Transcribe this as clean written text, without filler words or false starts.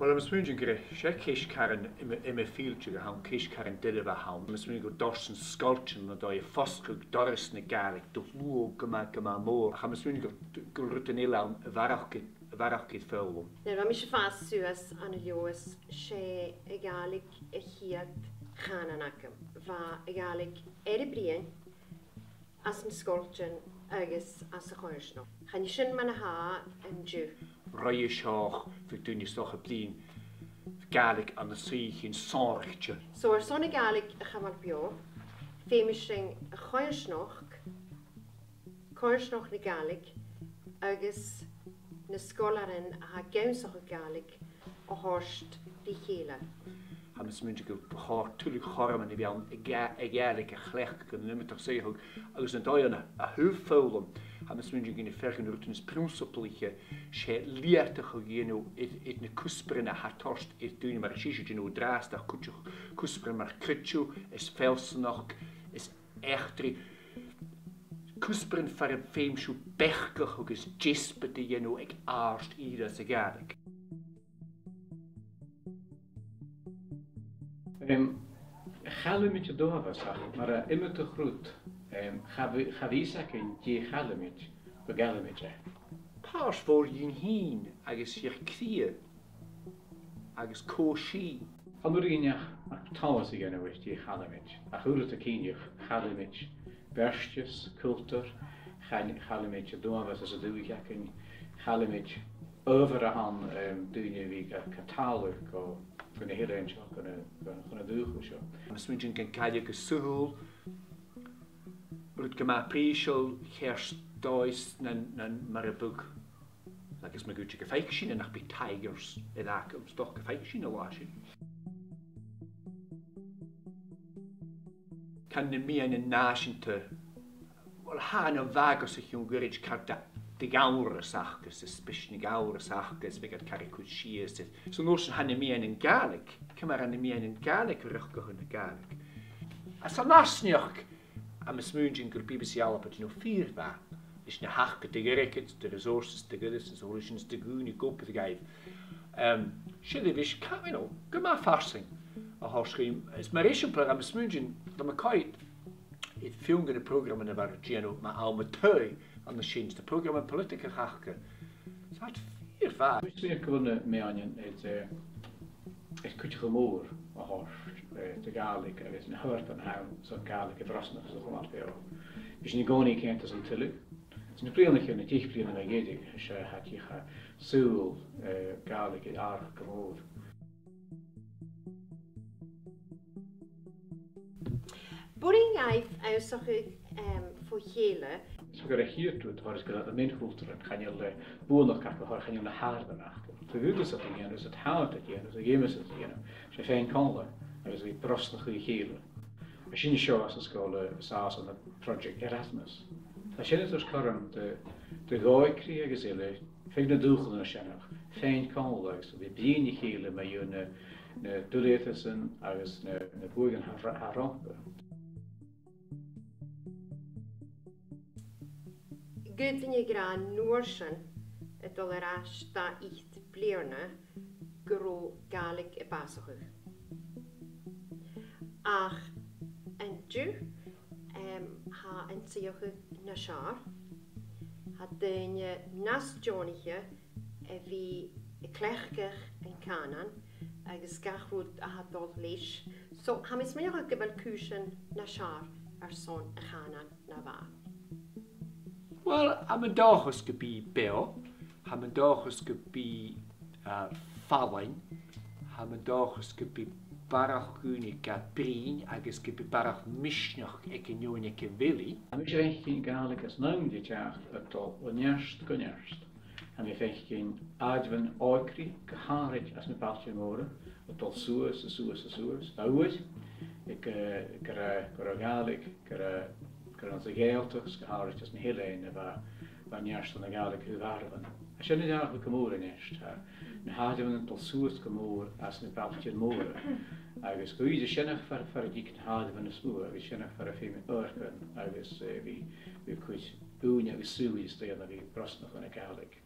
Well, I'm assuming that she kish Karen in a field to how kish Karen did of a hound. I'm assuming that Dorson sculpture and that Foskug Doris Negalic, the Lou Gama more. I'm assuming that Gurrutanilla Varachit Fellow. Now, I'm fast suas an Joas, she egalic a hiat Hananakam, va egalic Eribrien as an sculpture agus as a choirsno. Can you shin manaha and Jew? Rye Shaw, for doing your stock of bleeding. Gaelic and the sea in Sorge. So our son Gaelic a chamalpio, famishing a choirsnoch na Gaelic, agus na scolarin a ha gaunsoch a Gaelic a horst di chéle. I'm assuming that the heart to the harm and the Gaelic a chlech and limit of say how I was in Diana a hoofdfoul. I'm assuming in the fergen routines principle she leert you know it na kusperen a hatorst it doing maar shisha you know draast da kusperen maar kritju is felsenach is echtri kusperen for a fame shoe berkig ook is gispe die you know ik aarst ieder se Gaelic. Challe met je doorwas, maar immer te groot. Ga wie zeggen, je challe met, begelle met je. Pas voor je heen, agus je krie, agus koshi. Ander in je trouwens igen wist je challe met. Hoe te ken je challe met, berstjes, cultuur, challe met je doorwas als doe ik jakken, challe met over aan doe je wie catalogue of van de hele eindje kunnen doen of zo. Misschien je kan kijken que suhul, het gemaakt prischel, herst thuis nan maar een boek. Dat is maar goed je gefeikschien en nog bij tigers en daar om toch gefeikschien waschen. Kan de meer een nation te, wel haar een wagen zich jong gerich karta. De gaure sachkes, especially gaure sachkes, we get karikuchies. So no han me in Gaelic, come an me in Gaelic ruggen Gaelic. As a nasnioch, am smunging gur BBC alpet no fear ba. Is na hachke de gereket, de resources de goodness and solutions de goony go the gave. Shillivish camino, go ma farsing. A hoschrim, is maration program smunging, the Mackay. Het filmde programma in waar Geno maar al met tui aan de schins. De programma politica gachke. Het had 4-5. Misschien kunnen we aan het kutje gemoor, de Gaelic, er is een hart aan hem, zo'n Gaelic het rastig zo gemaakt bij jou. Dus je gewoon niet kent als een tille. Het is een preenlijk in het tijdspleen en gedig. Als je had je zoel Gaelic het aardig gemoor. Boring I've also for hele. Zo ga je hier toe, waar is gedaan de mensencultuur en ga je boer nog kijken, waar ga je naar haar daarna. Voor u is dat again, is het hout dat je, dus again is het again. Als je fijn kan le, dan is het prost nog goede gele. Als je niet show als een school saus aan het project Erasmus. Als je het dus kan de gooi krijgen zullen, vind de doel als je nog fijn kan le, zo die bien je gele, maar je ne toiletten als ne boeren haar rampen. Good in je gran noorsen, het al sta iets bleerne, gro Gaelic e basig. Ach, en du, ha en zioche na schar, had de nas jonige, wie klechker en kanan, agus gachwood a had dol leis. So, ha mis mij ook gebel kuschen na schar, son a kanan na va. Well, am een dagers gebi Bill, am een dagers gebi Falling, am een dagers gebi Barach Gunica Breen, agus gebi Barach Mishnach ek in Jonik Willy. En we zijn geen Gaelic als naam dit jaar, het al onjuist konjuist. En we zijn geen adven oikri, geharig als een paaltje worden, het al soes. Nou is, ik Gaelic, onze geelters, gehaald als een hele een waar juist van de Gaelic waren. Als je niet eigenlijk gemoord is, dan hadden we een tot soort gemoord als een paaltje moorden. Als we de schennig voor die hadden we een spoor, we schennig voor een veel oorken, als we kunnen doen, we zoeken, dat we prosten van de Gaelic.